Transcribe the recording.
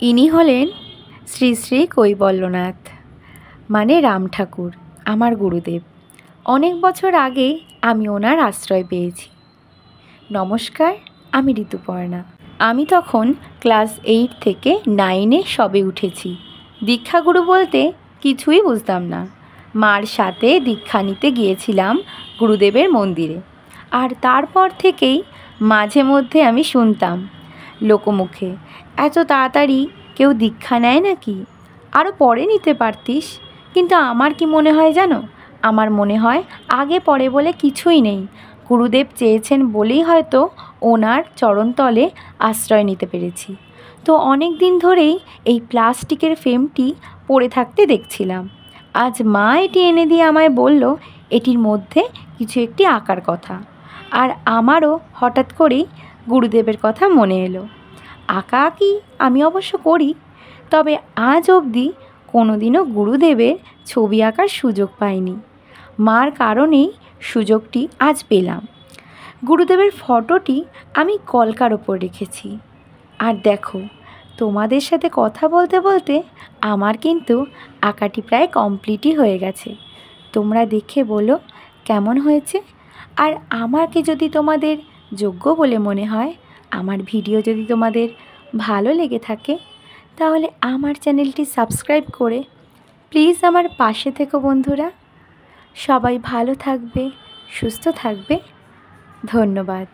ইনি হলেন শ্রী শ্রী কৈবল্যনাথ মানে রাম ঠাকুর, আমার গুরুদেব। অনেক বছর আগে আমি ওনার আশ্রয় পেয়েছি। নমস্কার, আমি ঋতুপর্ণা। আমি তখন ক্লাস 8 থেকে 9-এ সবে উঠেছি। দীক্ষাগুরু বলতে কিছুই বুঝতাম না। মার সাথে দীক্ষা নিতে গিয়েছিলাম গুরুদেবের মন্দিরে। আর তারপর থেকেই মাঝে মধ্যে আমি শুনতাম লোকমুখে, এত তাড়াতাড়ি কেউ দীক্ষা নেয় নাকি, আরও পরে নিতে পারতিস। কিন্তু আমার কি মনে হয় জানো, আমার মনে হয় আগে পরে বলে কিছুই নেই। গুরুদেব চেয়েছেন বলেই হয়তো ওনার চরণতলে আশ্রয় নিতে পেরেছি। তো অনেক দিন ধরেই এই প্লাস্টিকের ফ্রেমটি পড়ে থাকতে দেখছিলাম। আজ মা এটি এনে দিয়ে আমায় বলল এটির মধ্যে কিছু একটি আঁকার কথা। আর আমারও হঠাৎ করেই গুরুদেবের কথা মনে এলো। আঁকাআঁকি আমি অবশ্য করি, তবে আজ অবধি কোনোদিনও গুরুদেবের ছবি আঁকার সুযোগ পাইনি। মার কারণেই সুযোগটি আজ পেলাম। গুরুদেবের ফটোটি আমি কলকার ওপর রেখেছি। আর দেখো, তোমাদের সাথে কথা বলতে বলতে আমার কিন্তু আঁকাটি প্রায় কমপ্লিটই হয়ে গেছে। তোমরা দেখে বলো কেমন হয়েছে। আর আমাকে যদি তোমাদের যোগ্য বলে মনে হয়, আমার ভিডিও যদি তোমাদের ভালো লেগে থাকে, তাহলে আমার চ্যানেলটি সাবস্ক্রাইব করে প্লিজ আমার পাশে থেকো বন্ধুরা। সবাই ভালো থাকবে, সুস্থ থাকবে। ধন্যবাদ।